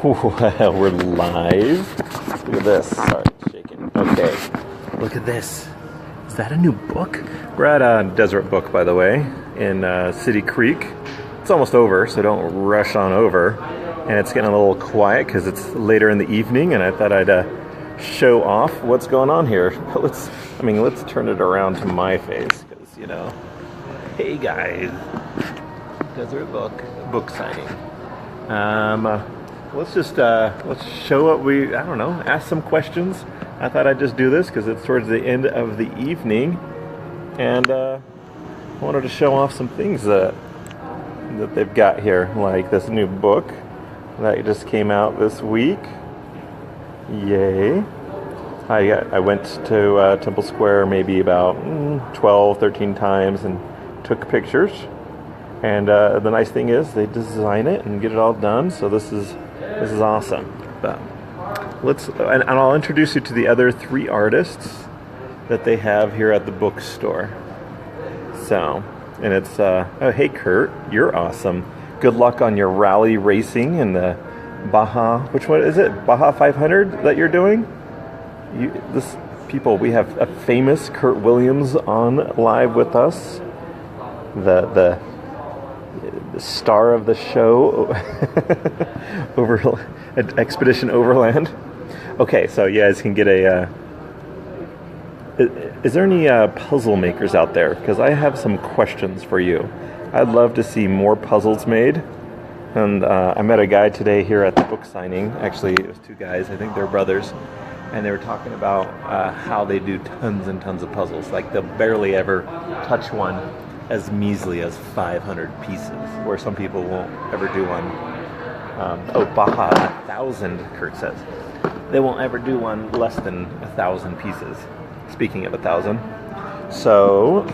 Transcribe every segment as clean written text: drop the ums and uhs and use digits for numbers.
Well, we're live. Look at this. Sorry, it's shaking. Okay. Look at this. Is that a new book? We're at Deseret Book, by the way, in City Creek. It's almost over, so don't rush on over. And it's getting a little quiet because it's later in the evening, and I thought I'd show off what's going on here. But let's turn it around to my face because, you know, hey guys, Deseret book signing. Let's show what ask some questions. I thought I'd just do this because it's towards the end of the evening, and I wanted to show off some things that they've got here, like this new book that just came out this week. Yay. I went to Temple Square maybe about 12, 13 times and took pictures. And the nice thing is they design it and get it all done, so this is awesome. But and I'll introduce you to the other 3 artists that they have here at the bookstore. So, and it's oh hey Kurt, you're awesome. Good luck on your rally racing and the Baja. Which one is it? Baja 500 that you're doing? We have a famous Kurt Williams on live with us. The star of the show, Expedition Overland. Okay, so you guys can get a. Is there any puzzle makers out there? Because I have some questions for you. I'd love to see more puzzles made. And I met a guy today here at the book signing. Actually, it was 2 guys. I think they're brothers. And they were talking about how they do tons and tons of puzzles. Like they'll barely ever touch one as measly as 500 pieces, where some people won't ever do one. Baja 1,000, Kurt says. They won't ever do one less than 1,000 pieces. Speaking of 1,000. So,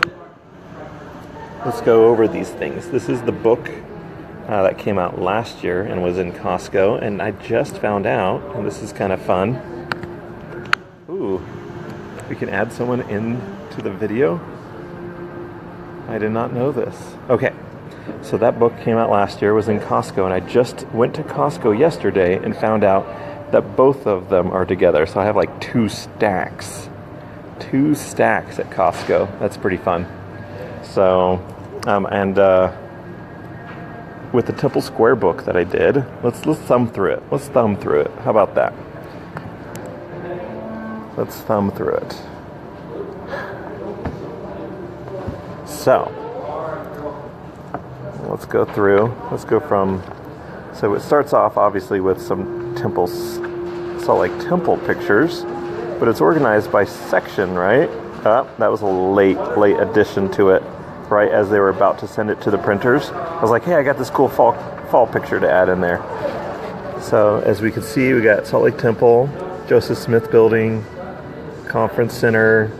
let's go over these things. This is the book that came out last year and was in Costco, and I just found out, and this is kind of fun. Ooh, we can add someone into the video. I did not know this. Okay, so that book came out last year, was in Costco, and I just went to Costco yesterday and found out that both of them are together. So I have like 2 stacks. 2 stacks at Costco. That's pretty fun. So, with the Temple Square book that I did, let's thumb through it. Let's thumb through it. How about that? Let's thumb through it. So, let's go through. Let's go from. So it starts off obviously with some Salt Lake Temple pictures, but it's organized by section, right? That was a late addition to it. Right as they were about to send it to the printers, I was like, hey, I got this cool fall picture to add in there. So as we can see, we got Salt Lake Temple, Joseph Smith Building, Conference Center.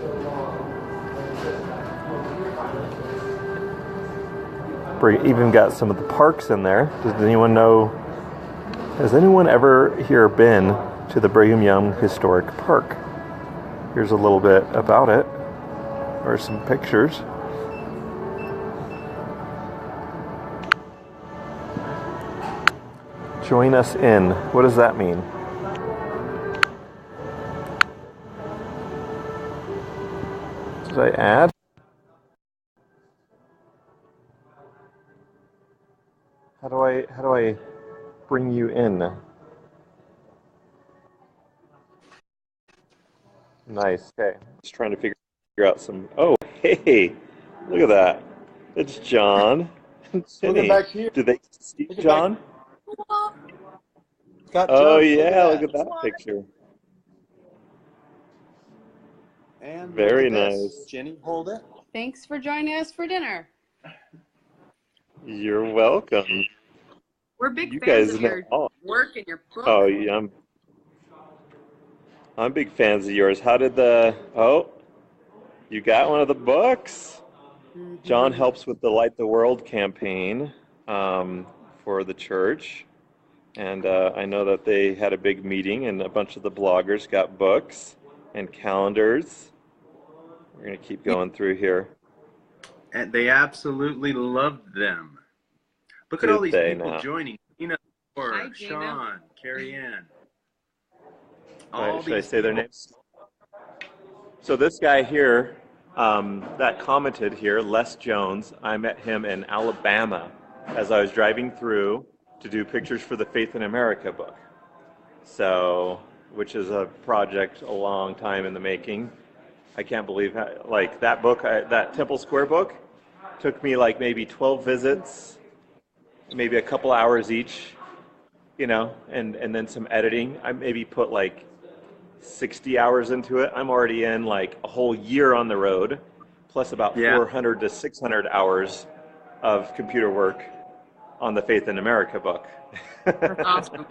We even got some of the parks in there. Does anyone know? Has anyone ever here been to the Brigham Young Historic Park? Here's a little bit about it, or some pictures. Join us in. What does that mean? Did I add? How do I bring you in? Nice. Okay. Just trying to figure out some. Oh, hey, look at that. It's John. Looking back here. Do they see John? Got Oh John. yeah, look at that picture. And very look at this. nice. Jenny, hold it. Thanks for joining us for dinner. You're welcome. We're big You fans guys of know your all. work and your book. Oh yeah, I'm big fans of yours. How did you got one of the books? Mm-hmm. John helps with the Light the World campaign for the church. And I know that they had a big meeting and a bunch of the bloggers got books and calendars. We're going to keep going through here. And they absolutely loved them. Look at all these people joining. You know, Hi, Gina. Sean, Carrie Ann. Should I say their names? So this guy here, that commented here, Les Jones, I met him in Alabama as I was driving through to do pictures for the Faith in America book. So, which is a project a long time in the making. I can't believe how, like that book, that Temple Square book, took me like maybe 12 visits, maybe a couple hours each, you know, and then some editing. I maybe put like 60 hours into it. I'm already in like a whole year on the road, plus about 400 to 600 hours of computer work on the Faith in America book. That's awesome.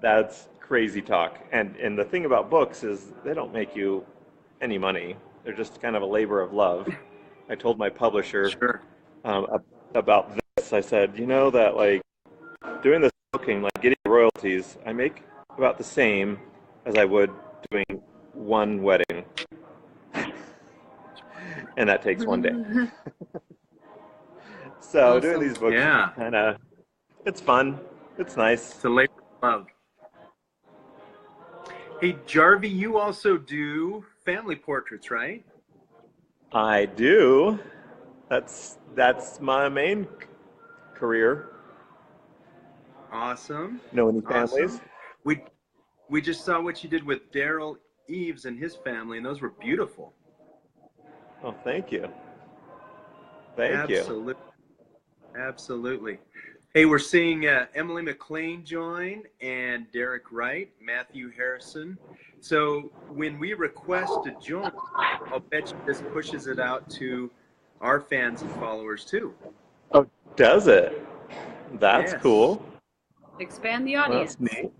That's crazy talk. And the thing about books is they don't make you any money. They're just kind of a labor of love. I told my publisher about this. I said, you know that like doing this booking, like getting royalties, I make about the same as I would doing one wedding. And that takes one day. So Awesome. doing these books, kind of, it's fun. It's nice. It's a labor of love. Hey, Jarvie, you also do family portraits, right? I do. That's my main career. Awesome. Know any families? Awesome. We just saw what you did with Daryl Eves and his family, and those were beautiful. Oh, thank you. Thank you. Absolutely. Hey, we're seeing Emily McLean join and Derek Wright, Matthew Harrison. So when we request to join, I'll bet you this pushes it out to our fans and followers too. Oh, does it? That's cool. Expand the audience. That's neat.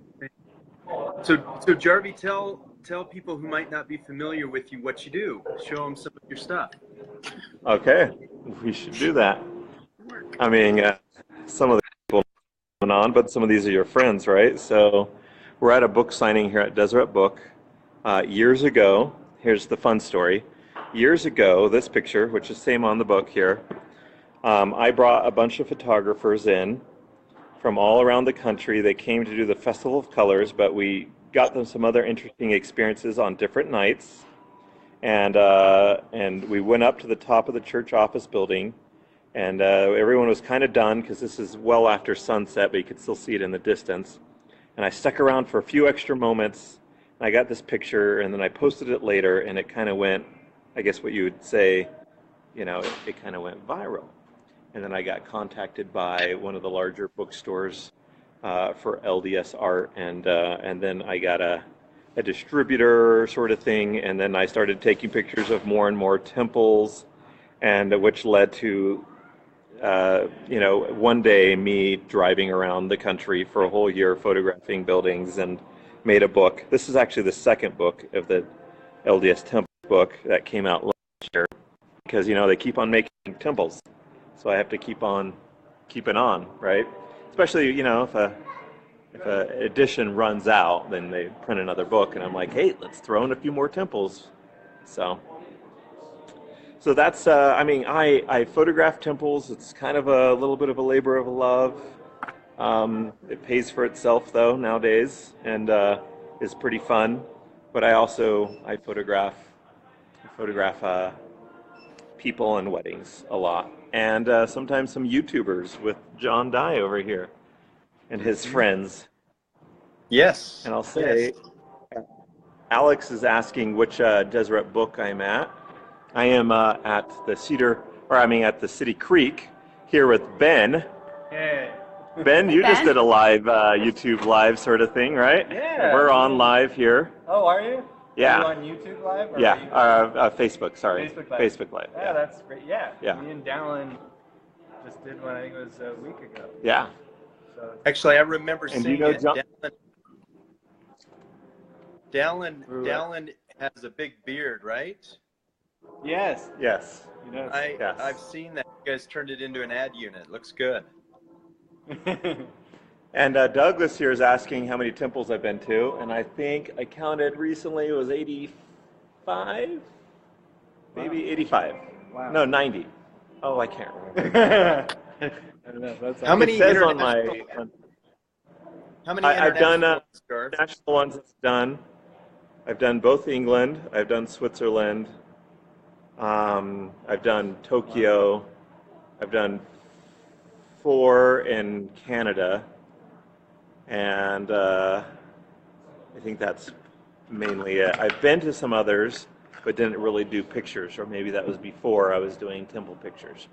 So Jarvie, tell people who might not be familiar with you what you do. Show them some of your stuff. Okay, we should do that. I mean, some of the people going on, but some of these are your friends, right? So we're at a book signing here at Deseret Book. Years ago, here's the fun story. Years ago, this picture, which is same on the book here, I brought a bunch of photographers in from all around the country. They came to do the Festival of Colors, but we got them some other interesting experiences on different nights. And we went up to the top of the church office building, and everyone was kind of done because this is well after sunset, but you could still see it in the distance. And I stuck around for a few extra moments, and I got this picture, and then I posted it later, and it kind of went, I guess what you would say, you know, it kind of went viral. And then I got contacted by one of the larger bookstores for LDS art, and then I got a distributor sort of thing, and then I started taking pictures of more and more temples, and which led to you know, one day me driving around the country for a whole year photographing buildings, and made a book. This is actually the second book of the LDS temple book that came out last year, because you know they keep on making temples, so I have to keep on keeping on, right? Especially, you know, if a edition runs out, then they print another book, and I'm like, hey, let's throw in a few more temples. So that's, I mean, I photograph temples. It's kind of a little bit of a labor of love. It pays for itself, though, nowadays, and is pretty fun. But I photograph people and weddings a lot, and sometimes some YouTubers with John Dye over here and his friends. Yes. And I'll say, Alex is asking which Deseret book I'm at. I am at the at the City Creek here with Ben. Hey. Ben, you just did a live YouTube live sort of thing, right? Yeah. We're on live here. Oh, are you? Yeah. Are you on YouTube Live? Or Facebook, sorry. Facebook Live. Yeah, that's great. Yeah. Yeah. Me and Dallin just did one, I think it was a week ago. Yeah. So, actually, I remember and seeing you know, it. Dallin has a big beard, right? Yes. Yes. You know, Yes. I've seen that. You guys turned it into an ad unit. Looks good. And Douglas here is asking how many temples I've been to, and I think I counted recently it was 85, maybe 85. Wow. No, 90. Oh, I can't remember. I don't know. That's How many it says on my How many I've done international ones, Jarv? national ones. Done. I've done both England. I've done Switzerland. I've done Tokyo. I've done 4 in Canada, and I think that's mainly it. I've been to some others, but didn't really do pictures, or maybe that was before I was doing temple pictures.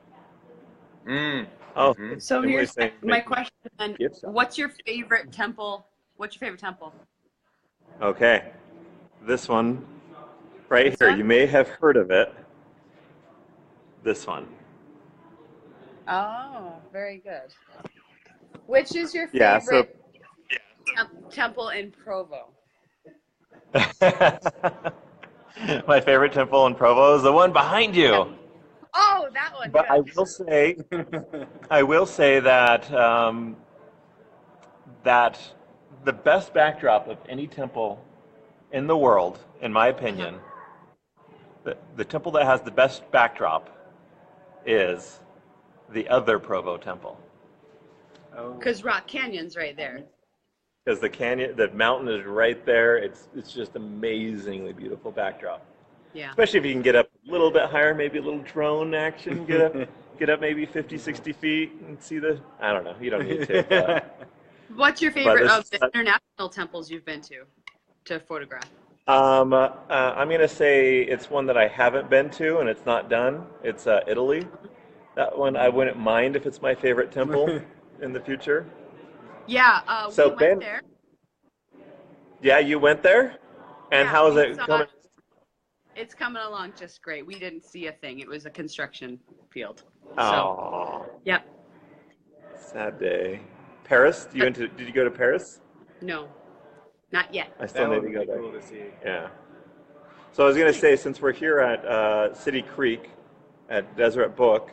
Oh, So Emily's here's saying my make question then. gifts. What's your favorite temple? What's your favorite temple? Okay, this one right This here. one? You may have heard of it. This one. Oh, very good. Which is your Yeah. So. favorite temple in Provo? My favorite temple in Provo is the one behind you. Yeah. Oh, that one. But Good. I will say that that the best backdrop of any temple in the world, in my opinion, the temple that has the best backdrop is the other Provo temple. Because Rock Canyon's right there. Because the mountain is right there. It's just amazingly beautiful backdrop. Yeah. Especially if you can get up a little bit higher, maybe a little drone action, get up maybe 50, 60 feet and see I don't know, you don't need to. But, What's your favorite of the international temples you've been to photograph? I'm going to say it's one that I haven't been to and it's not done. It's Italy. That one I wouldn't mind if it's my favorite temple in the future. Yeah, So we went there. Yeah, you went there? And Yeah, how's we it saw coming? It's coming along just great. We didn't see a thing. It was a construction field. Oh, Yep. sad day. Paris? Did you go to Paris? No, not yet. I still need to go there. Cool to see. Yeah. So I was going to say, since we're here at City Creek at Deseret Book,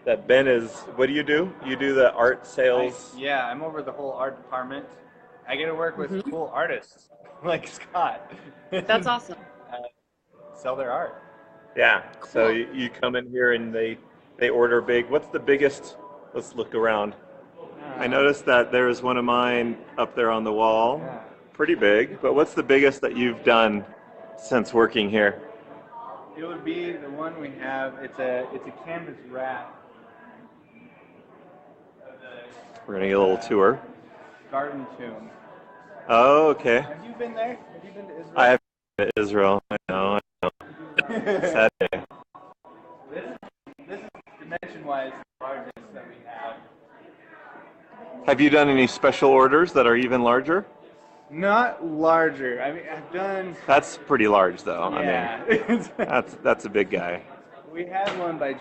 that Ben is, what do? You do the art sales? Yeah, I'm over the whole art department. I get to work with cool artists like Scott. That's awesome. Sell their art. Yeah. Cool. So you come in here and they order big. What's the biggest? Let's look around. I noticed that there's one of mine up there on the wall. Yeah. Pretty big. But what's the biggest that you've done since working here? It would be the one we have. It's a canvas wrap. We're going to get a little tour. Garden tomb. Oh, okay. Have you been there? Have you been to Israel? I have been to Israel. I know. Sad day. This is dimension-wise the largest that we have. Have you done any special orders that are even larger? Not larger. I mean, I've done. That's pretty large, though. Yeah. I mean, that's a big guy. We had one by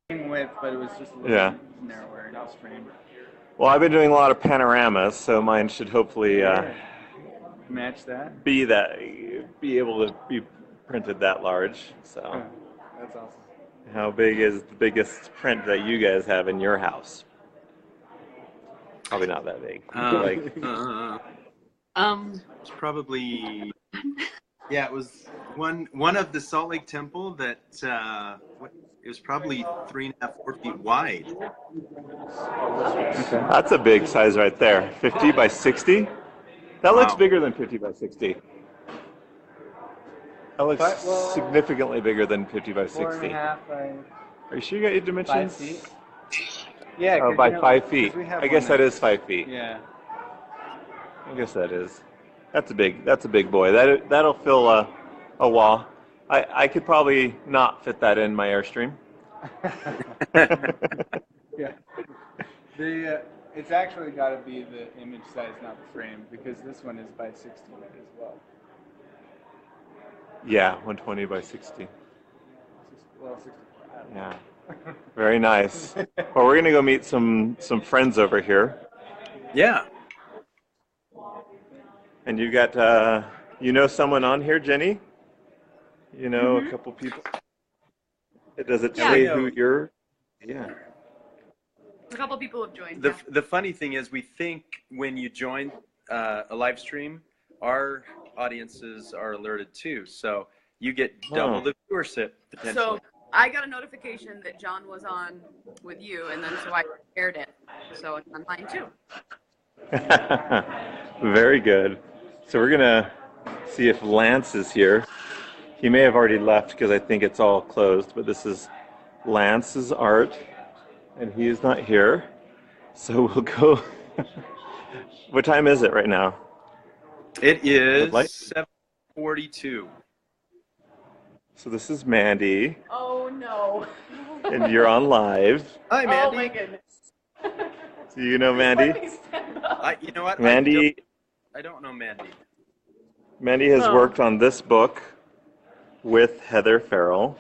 same width, but it was just a little narrower in its frame. Well, I've been doing a lot of panoramas, so mine should hopefully Match that. be able to be printed that large. So, That's awesome. how big is the biggest print that you guys have in your house? Probably not that big. It's probably, yeah, it was one of the Salt Lake Temple that it was probably 3.5, 4 feet wide. Okay. That's a big size right there. 50 by 60? That looks Wow. bigger than 50 by 60. That looks significantly bigger than 50 by 60. 4.5 by Are you sure you got your dimensions? 5 feet. Yeah. Oh, by 5 feet. We have I guess one that is 5 feet. Yeah. I guess that is. That's a big boy. That'll fill a wall. I could probably not fit that in my Airstream. Yeah. It's actually got to be the image size, not the frame, because this one is by 60 as well. Yeah, 120 by 60. Well, 64. I don't know. Yeah. Very nice. Well, we're gonna go meet some friends over here. Yeah. And you got someone on here, Jenny? You know a couple people. Does it say who you're? Yeah. A couple people have joined. The funny thing is, we think when you join a live stream, our audiences are alerted too. So you get double the viewership potentially. So I got a notification that John was on with you, and then so I shared it. so it's on mine too. Very good. So we're gonna see if Lance is here. He may have already left because I think it's all closed, but this is Lance's art, and he is not here. So we'll go. What time is it right now? It is Light? 7:42. So this is Mandy, Oh no. and you're on live. Hi, Mandy. Oh my goodness. Do you know Mandy? Let me stand up. You know what? Mandy. I don't know Mandy. Mandy has Oh. worked on this book with Heather Farrell,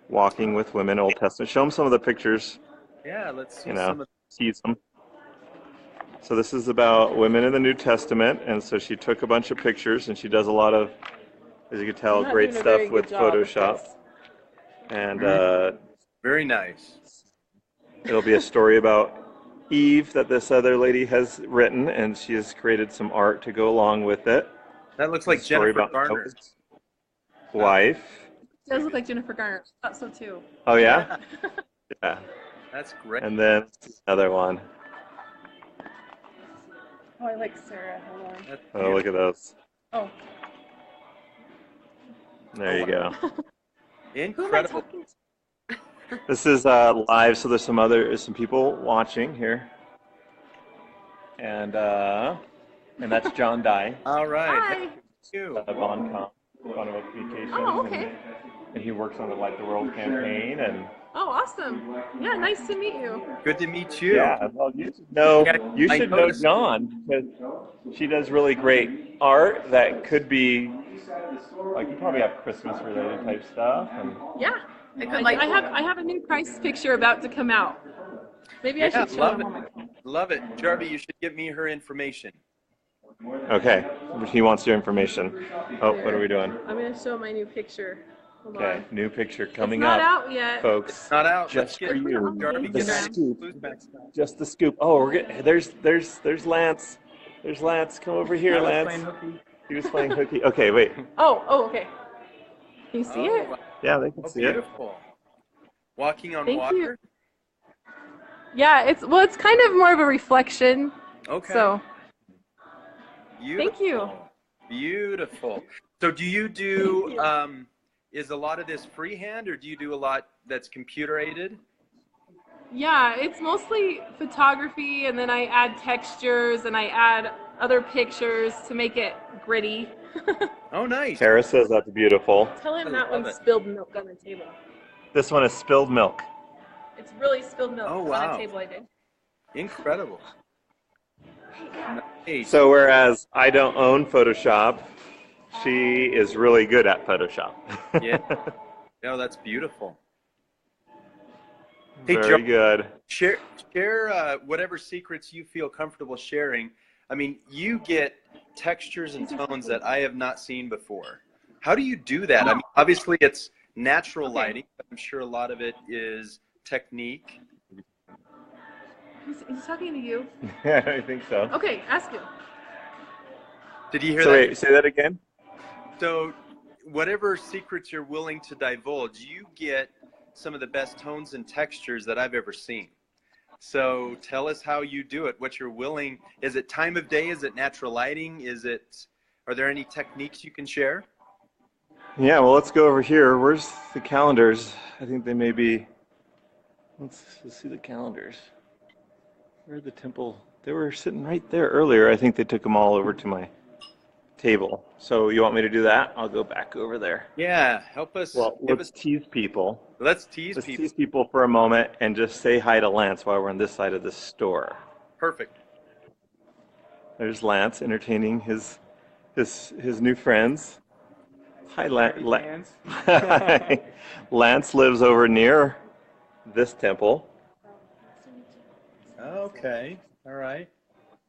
Walking with Women, Old Testament. Show them some of the pictures. Yeah, let's see You know, some of tease them. So this is about women in the New Testament, and so she took a bunch of pictures, and she does a lot of, as you can tell, I'm not great doing a stuff very with good job with Photoshop. this. And Very nice. it'll be a story about Eve that this other lady has written, and she has created some art to go along with it. That looks like A story Jennifer about Garner. Noah's wife. It does look like Jennifer Garner. I thought so too. Oh yeah? Yeah. That's great. And then another one. Oh, I like Sarah. Hold on. That's Oh, look at those. Oh, There you go. who am I incredible. talking to? This is live, so there's some people watching here. And that's John Dye All right. Hi. Thank you. of Boncom Communications. Oh, okay. And he works on the Light the World campaign, and Oh, awesome. Yeah, nice to meet you. Good to meet you. yeah, well, you should know I noticed- John, because she does really great art that could be like, you probably have Christmas related type stuff, and Yeah. I could like I have a new Christ picture about to come out. Maybe I Yeah, should show love them it. on my phone. Love it. Jarvie, you should give me her information. okay, he wants your information. Oh, what are we doing? I'm gonna show my new picture. Hold Okay, on. new picture It's coming not up, out yet. folks. Not out. Just Let's for get you. Jarvie, The get that scoop. blues back. Just the scoop. Oh, we're getting there's Lance. There's Lance. Come over here, Lance. He was playing hooky. Okay, wait. Oh, okay. Can you see it? wow. Yeah, they can Oh, see it. beautiful. Walking on Thank you. water? Yeah, it's kind of more of a reflection. Okay. So Beautiful. thank you. Beautiful. So do you do, is a lot of this freehand, or do you do a lot that's computer aided? Yeah, it's mostly photography, and then I add textures and I add other pictures to make it gritty. Oh, nice. Tara says that's beautiful. Tell him I that love one it. spilled milk on the table. This one is spilled milk. It's really spilled milk Oh, on wow. a table I did. Incredible. Nice. So whereas I don't own Photoshop, she is really good at Photoshop. Yeah. No, that's beautiful. Hey, Very Joe, good. share whatever secrets you feel comfortable sharing. I mean, you get textures and tones that I have not seen before. How do you do that? I mean, obviously it's natural lighting, but I'm sure a lot of it is technique. He's talking to you. Yeah, I think so. Okay, ask him. Did you hear So that? wait, say that again? So whatever secrets you're willing to divulge, you get some of the best tones and textures that I've ever seen. So tell us how you do it, what you're willing. Is it time of day? Is it natural lighting? Are there any techniques you can share? Yeah, well, let's go over here. Where's the calendars? I think they may be. Let's see the calendars. Where's the temple? They were sitting right there earlier. I think they took them all over to my table. So you want me to do that? I'll go back over there. Yeah, help us. Well, give let's us, tease people. let's tease Let's people. tease people for a moment and just say hi to Lance while we're on this side of the store. Perfect. There's Lance entertaining his new friends. Hi, Fans. Lance lives over near this temple, Okay. All right.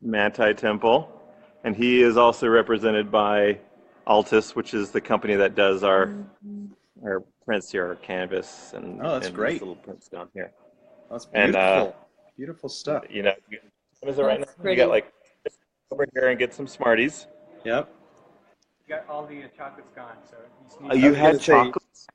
Manti Temple, and he is also represented by Altus, which is the company that does our prints here, our canvas, and Oh, that's and great. these little prints down here. That's And, beautiful. Beautiful stuff. You know, what is it right That's now? You pretty. got like over here and get some Smarties. Yep. Got all the chocolates gone, so you Oh, you was had gonna say- chocolates?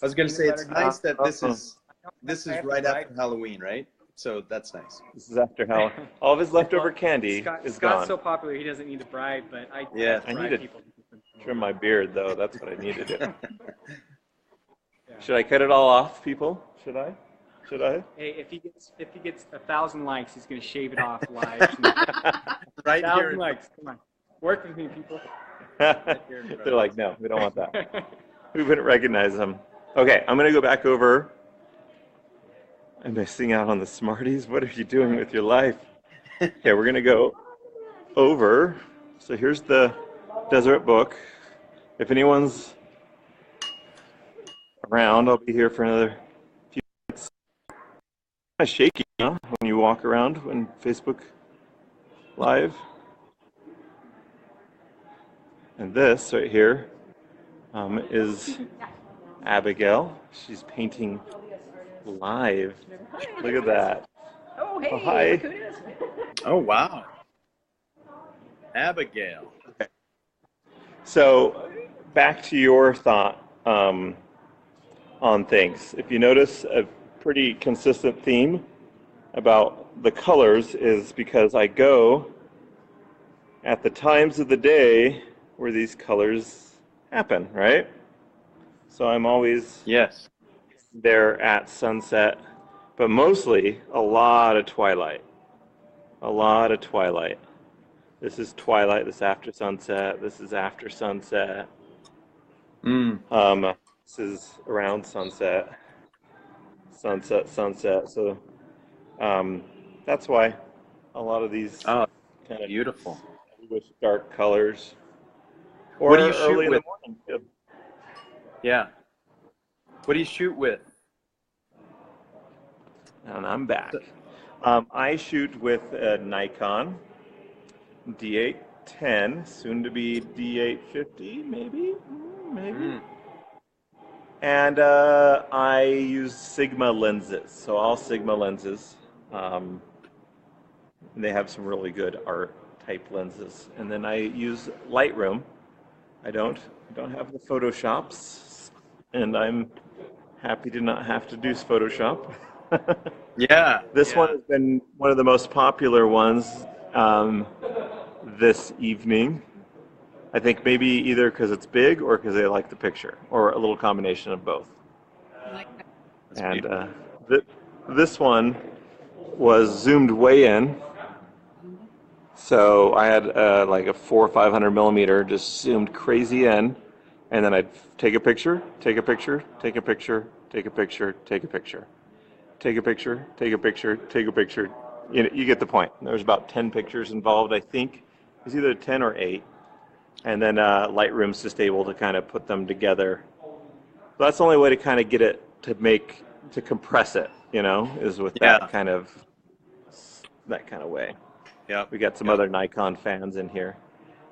I was going to say it's Peanut butter nice that this Uh-uh. is right after Halloween, right? So that's nice. This is after how all of his leftover candy is Scott's gone. so popular he doesn't need to bribe, but I Yeah. I bribe need to people. trim my beard, though. That's what I need to do. Yeah. Should I cut it all off, people? Should I? Should I? Hey, if he gets 1,000 likes, he's gonna shave it off live. Right 1,000 here. likes. Come on, work with me, people. They're like, no, we don't want that. We wouldn't recognize them. Okay, I'm going to go back over. I'm missing out on the Smarties. What are you doing with your life? Okay, we're going to go over. So here's the Deseret book. If anyone's around, I'll be here for another few minutes. Kind of shaky, huh, when you walk around when Facebook Live. And this right here is Abigail. She's painting live. Look at that. Oh, hey, Oh, hi. look who it is. Oh, wow. Abigail. Okay. So back to your thought on things. If you notice, a pretty consistent theme about the colors is because I go at the times of the day where these colors happen, right? So I'm always Yes. there at sunset, but mostly a lot of twilight. A lot of twilight. This is twilight, this after sunset, this is after sunset. This is around sunset. Sunset, sunset. So that's why a lot of these Oh, kind of beautiful. with dark colors. Or What do you shoot early in with? the morning, too. Yeah. What do you shoot with? And I'm back. I shoot with a Nikon D810, soon to be D850, maybe. And I use Sigma lenses, so all Sigma lenses. They have some really good art type lenses. And then I use Lightroom. I don't have the Photoshops, and I'm happy to not have to do Photoshop. Yeah. This one has been one of the most popular ones this evening. I think maybe either because it's big or because they like the picture, or a little combination of both. And this one was zoomed way in. So I had like a 400 or 500 millimeter, just zoomed crazy in, and then I'd take a picture, take a picture, take a picture, take a picture, take a picture, take a picture, take a picture, take a picture. You get the point. There's about 10 pictures involved, I think. It's either 10 or 8. And then Lightroom's just able to kind of put them together. So that's the only way to kind of get it to compress it, is with that kind of way. Yeah. We got some other Nikon fans in here.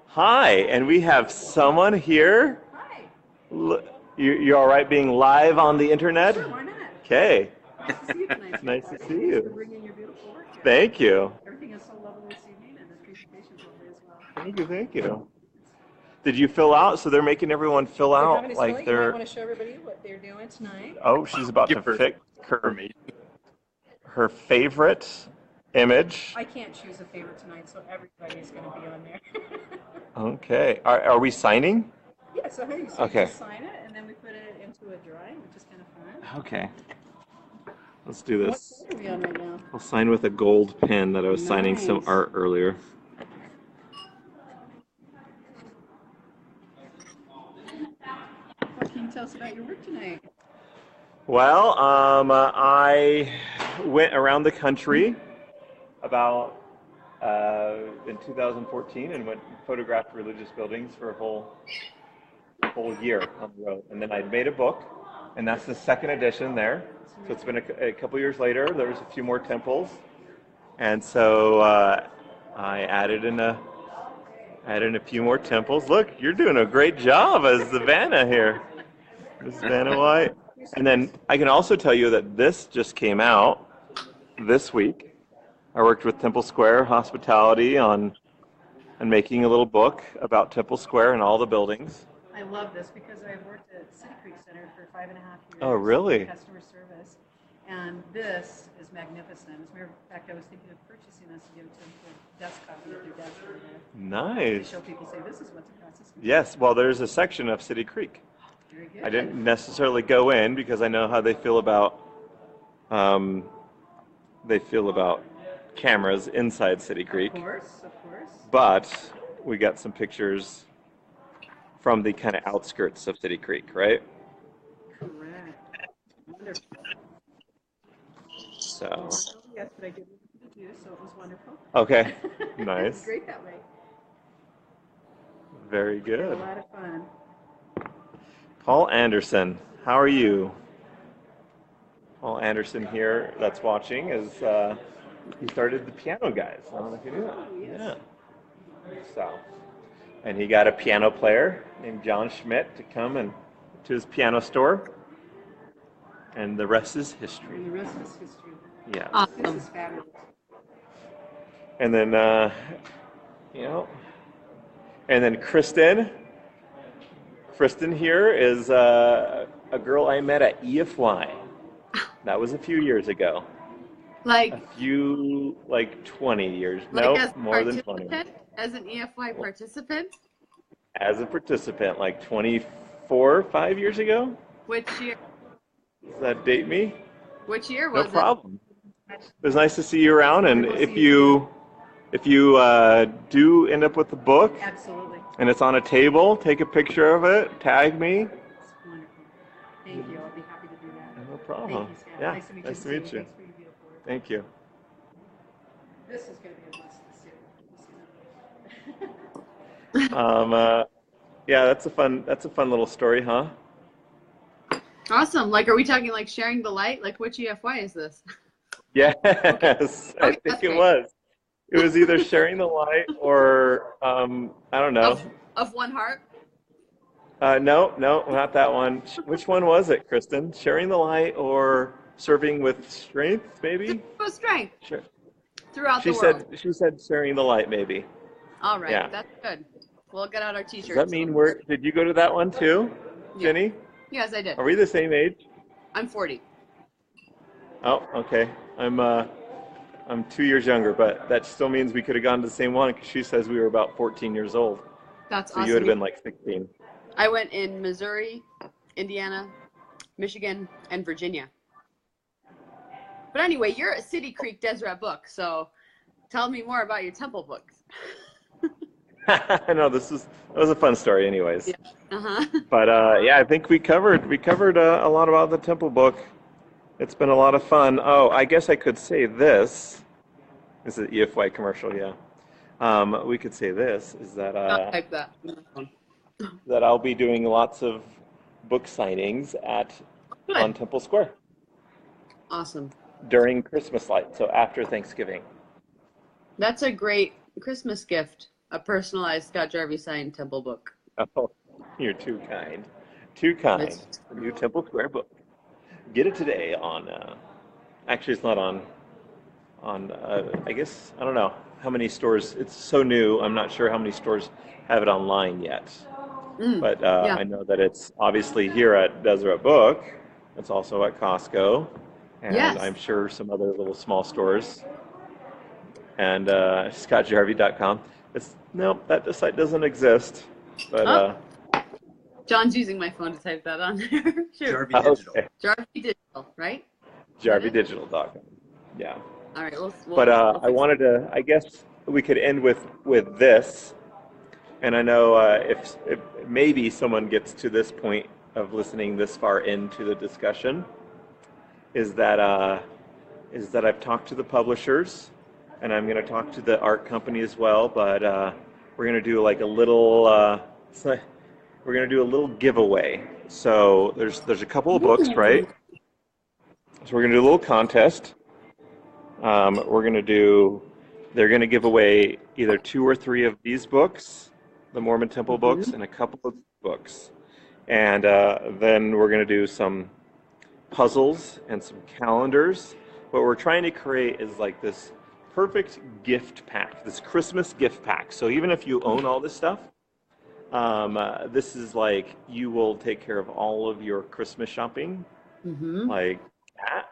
Hi, and we have someone here. Hi. You all right being live on the internet? Sure, why not? Okay. Nice to see you tonight. Nice to see Thanks you. for bringing your beautiful work here. Thank you. Everything is so lovely this evening, and the presentation's lovely as well. Thank you. Thank you. Did you fill out? So they're making everyone fill They're out having us like fill it. You they're. might want to show everybody what they're doing tonight. Oh, she's about to Give her- pick her favorite image. I can't choose a favorite tonight, so everybody's going to be on there. Okay. Are we signing? Yeah, so hey, Okay. just sign it, and then we put it into a drawing, which is kind of fun. Okay. Let's do What this. color are we on right now? I'll sign with a gold pen that I was signing some Nice. art earlier. What can you tell us about your work tonight? Well, I went around the country about in 2014 and went and photographed religious buildings for a whole year on the road. And then I made a book, and that's the second edition there. So it's been a couple years later. There was a few more temples, and so I added in a few more temples. Look, you're doing a great job as the Vanna here, Miss Vanna White. And then I can also tell you that this just came out this week. I worked with Temple Square Hospitality on making a little book about Temple Square and all the buildings. I love this because I've worked at City Creek Center for 5.5 years. Oh, really? in customer service. And this is magnificent. As a matter of fact, I was thinking of purchasing this to give it to them for desk copy at their desk. To Nice. show people, say, this is what's across the street. Yes, well, there's a section of City Creek. Very good. I didn't necessarily go in because I know how they feel about cameras inside City Creek. Of course, of course. But we got some pictures from the kind of outskirts of City Creek, right? Correct. Wonderful. So. Yes, but I did what to do, so it was wonderful. Okay. It was Nice. great that way. Very Had good. a lot of fun. Paul Anderson, how are you? Paul Anderson here, that's watching, is he started the Piano Guys. I don't know if you knew that. Oh, yes. Yeah. So, and he got a piano player named John Schmidt to come and to his piano store, and the rest is history. And the rest is history. Yeah. This is fabulous. And then, you know, and then Kristen here is a girl I met at EFY. That was a few years ago. Like, A few, like 20 years. like No, as a more than 20. participant, as an EFY participant? As a participant, like 24, 5 years ago? Which year? Does that date me? Which year No was problem. It was nice to see you around, and if you do end up with the book Absolutely. and it's on a table, take a picture of it, tag me. It's wonderful. Thank you. I'll be happy to do that. No problem. Thank you, Scott. Yeah, Nice to meet nice to you. meet you. Thanks for your beautiful work. Thank you. This is going to be a must Yeah, that's a fun little story, huh? Awesome. Like, are we talking like sharing the light? Like, which EFY is this? Yes, I that's think it great. was. It was either sharing the light or I don't know. Of one heart? No, not that one. Which one was it, Kristen? Sharing the light or serving with strength, maybe? With strength Sure. throughout She the world. said sharing the light, maybe. All right, Yeah. that's good. We'll get out our t-shirts. Does that mean did you go to that one too, Yeah. Jenny? Yes, I did. Are we the same age? I'm 40. Oh, okay. I'm 2 years younger, but that still means we could have gone to the same one because she says we were about 14 years old. That's So awesome. you would have been like 16. I went in Missouri, Indiana, Michigan, and Virginia. But anyway, you're a City Creek Deseret book, so tell me more about your temple books. I know that was a fun story, anyways. Yeah. Uh-huh. But yeah, I think we covered a lot about the temple book. It's been a lot of fun. Oh, I guess I could say this. This is an EFY commercial, yeah. We could say this is that I'll type that. that I'll be doing lots of book signings on Temple Square Awesome. during Christmas light, so after Thanksgiving. That's a great Christmas gift. A personalized Scott Jarvie signed temple book. Oh, you're too kind. Too kind. The new Temple Square book. Get it today on, actually it's not on I guess, I don't know how many stores, it's so new, I'm not sure how many stores have it online yet. But yeah. I know that it's obviously here at Deseret Book, it's also at Costco, and Yes. I'm sure some other little small stores. And scottjarvie.com. Nope, that site doesn't exist. But John's using my phone to type that on there. Sure. Jarvie Digital. okay. Jarvie Digital, right? JarvieDigital.com. Yeah. All right. But I wanted to, I guess we could end with this. And I know if maybe someone gets to this point of listening this far into the discussion, is that I've talked to the publishers, and I'm going to talk to the art company as well. But we're going to do like a little, we're going to do a little giveaway. So there's a couple of books, right? So we're going to do a little contest. They're going to give away either 2 or 3 of these books, the Mormon Temple books, and a couple of books. And then we're going to do some puzzles and some calendars. What we're trying to create is like this perfect gift pack, this Christmas gift pack. So even if you own all this stuff, this is like you will take care of all of your Christmas shopping, like that.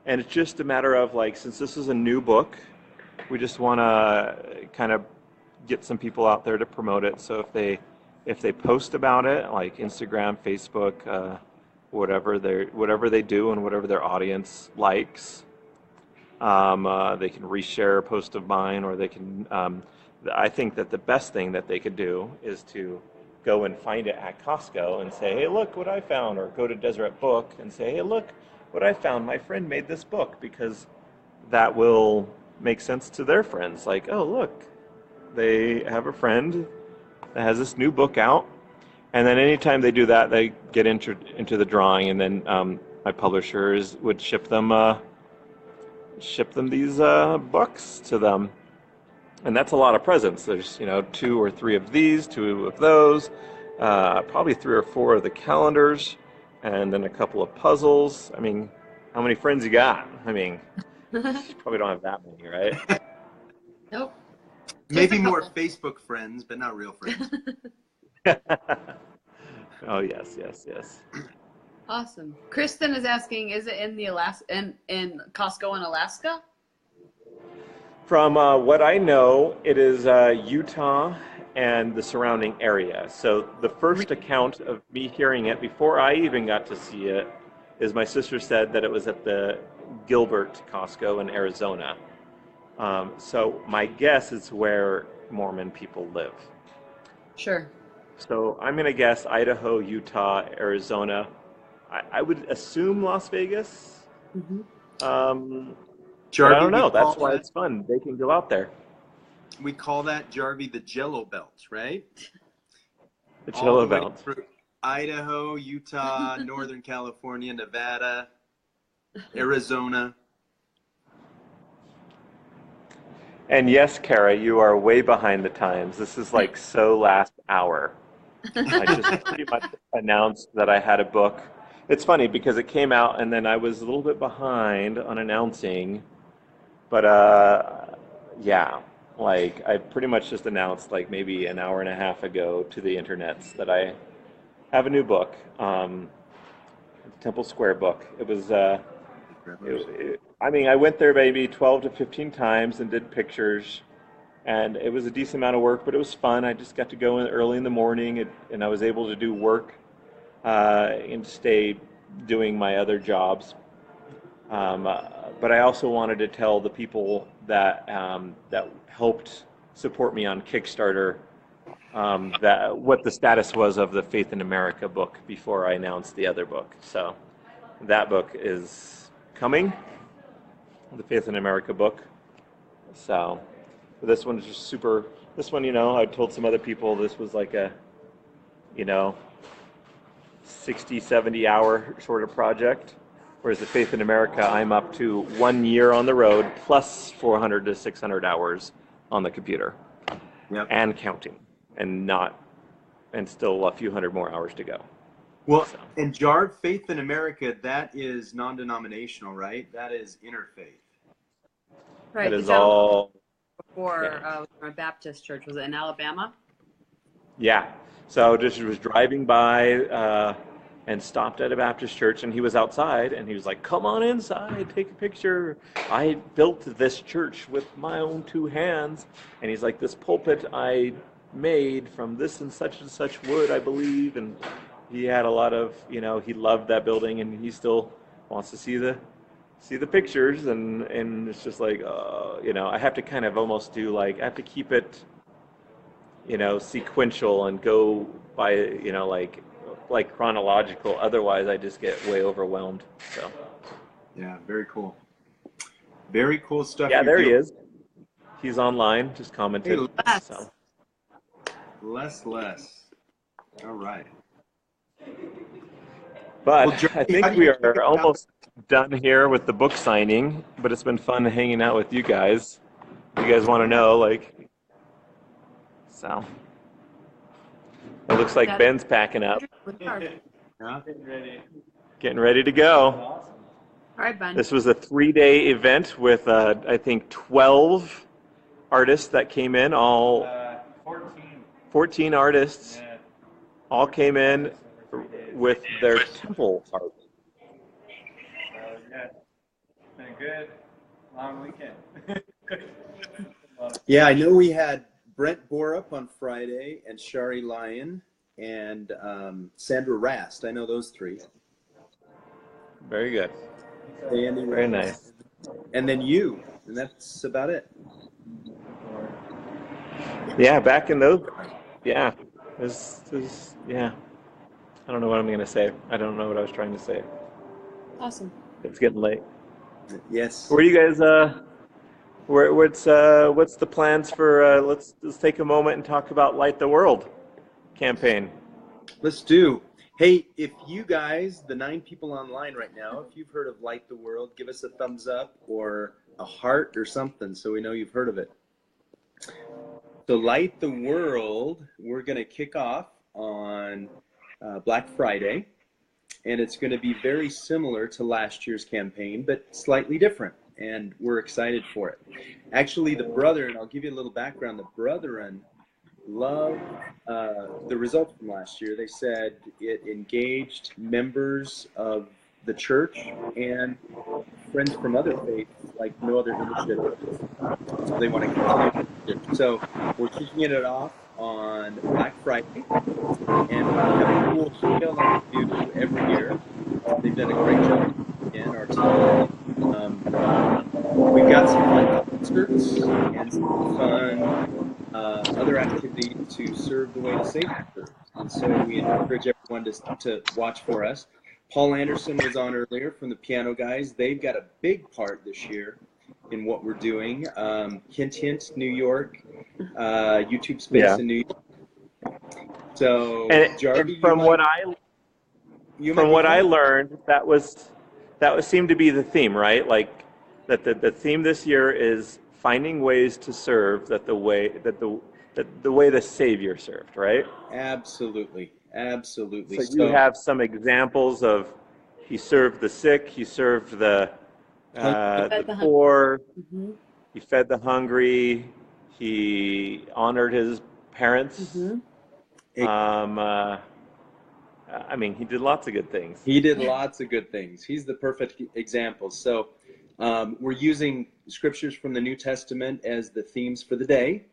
And it's just a matter of like, since this is a new book, we just want to kind of get some people out there to promote it. So if they post about it, like Instagram, Facebook, whatever they do and whatever their audience likes, they can reshare a post of mine, or they can. I think that the best thing that they could do is to go and find it at Costco and say, "Hey, look what I found," or go to Deseret Book and say, "Hey, look what I found. My friend made this book," because that will make sense to their friends. Like, oh, look, they have a friend that has this new book out, and then anytime they do that, they get into the drawing, and then my publishers would ship them these books to them, and that's a lot of presents. There's 2 or 3 of these, 2 of those, probably 3 or 4 of the calendars, and then a couple of puzzles. I mean, how many friends you got? I mean, you probably don't have that many, right? Nope. Maybe more Facebook friends, but not real friends. Oh, yes. Awesome. Kristen is asking, is it in the in Costco in Alaska? From what I know, it is Utah and the surrounding area. So the first account of me hearing it, before I even got to see it, is my sister said that it was at the Gilbert Costco in Arizona. So my guess is where Mormon people live. Sure. So I'm going to guess Idaho, Utah, Arizona. I would assume Las Vegas. Mm-hmm. But I don't know. That's why it's fun. They can go out there. We call that, Jarvie, the Jello Belt, right? The Jello Belt. Idaho, Utah, Northern California, Nevada, Arizona. And yes, Kara, you are way behind the times. This is like so last hour. I just pretty much announced that I had a book. It's funny because it came out and then I was a little bit behind on announcing. But yeah, like I pretty much just announced like maybe an hour and a half ago to the internets that I have a new book, Temple Square book. It was, I mean, I went there maybe 12 to 15 times and did pictures, and it was a decent amount of work, but it was fun. I just got to go in early in the morning, and I was able to do work and stay doing my other jobs. But I also wanted to tell the people that that helped support me on Kickstarter that what the status was of the Faith in America book before I announced the other book. So that book is coming, the Faith in America book. So this one is just super. This one, I told some other people this was like a, 60, 70 hour sort of project. Whereas the Faith in America, I'm up to 1 year on the road plus 400 to 600 hours on the computer. Yep. And counting, and still a few hundred more hours to go. Well, and Jarv, Faith in America, that is non-denominational, right? That is interfaith. Right. That is all. Before my Baptist church, was it in Alabama? Yeah. So just was driving by and stopped at a Baptist church, and he was outside, and he was like, "Come on inside, take a picture. I built this church with my own 2 hands." And he's like, "This pulpit I made from this and such wood, I believe." And he had a lot of, he loved that building, and he still wants to see the pictures, and it's just like, I have to kind of almost do I have to keep it, sequential and go by, like chronological. Otherwise, I just get way overwhelmed. So. Yeah, very cool. Very cool stuff. Yeah, there he is. He's online, just commented. Hey, so. Less. All right. But Well, I think we are almost done here with the book signing, but it's been fun hanging out with you guys. You guys want to know, so. It looks like Ben's packing up. Yeah. Getting ready to go. All right, Ben. This was a 3-day event with, I think, 12 artists that came in, all 14 artists. Yeah. All came in with their temple art. good long weekend. Yeah, I know we had Brent Borup on Friday and Shari Lyon and Sandra Rast. I know those three. Very good. Andy Very Rast. nice. And then you, and that's about it. Yeah, back in those. Yeah, yeah. I don't know what I'm gonna say. I don't know what I was trying to say. Awesome. It's getting late. Yes. Where do you guys? What's the plans for? Let's take a moment and talk about Light the World campaign. Let's do. Hey, if you guys, the 9 people online right now, if you've heard of Light the World, give us a thumbs up or a heart or something so we know you've heard of it. So Light the World, we're going to kick off on Black Friday, and it's going to be very similar to last year's campaign, but slightly different, and we're excited for it. Actually, the Brethren, I'll give you a little background, the Brethren loved the results from last year. They said it engaged members of the church and friends from other faiths like no other initiative. So they want to continue. So we're kicking it off on Black Friday, and we have a cool sale that we do every year. They've done a great job in our team. We've got some fun concerts and some fun other activities to serve the way the Savior serves. And so we encourage everyone to watch for us. Paul Anderson was on earlier from the Piano Guys. They've got a big part this year in what we're doing. Hint, hint, New York, YouTube space in New York. So, Jarvie, from what I learned, that seemed to be the theme, right? Like that the theme this year is finding ways to serve the way the Savior served, right? Absolutely. Absolutely. So you have some examples of he served the sick, he served the poor, he fed the hungry, he honored his parents. I mean, he did lots of good things. He did lots of good things. He's the perfect example. So we're using scriptures from the New Testament as the themes for the day.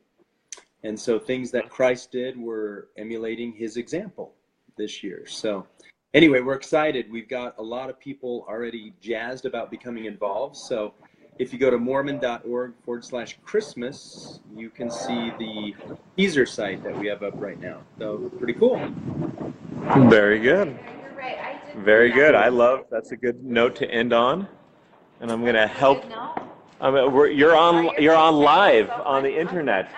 And so things that Christ did, we're emulating his example this year. So anyway, we're excited. We've got a lot of people already jazzed about becoming involved. So if you go to mormon.org/Christmas, you can see the teaser site that we have up right now. So pretty cool. Very good. Very good. I love, that's a good note to end on. And I'm going to help. You're on live on the internet.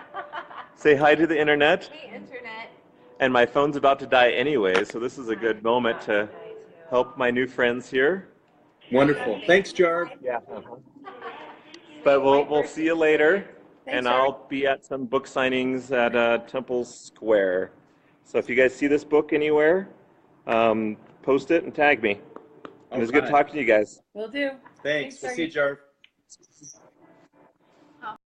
Say hi to the internet. Hey, internet. And my phone's about to die anyway, so this is a good moment to help my new friends here. Wonderful. Thanks, Jarv. Yeah. But we'll see you later. Thanks, and I'll be at some book signings at Temple Square. So if you guys see this book anywhere, post it and tag me. It was good talking to you guys. Will do. Thanks. We'll see you, Jarv.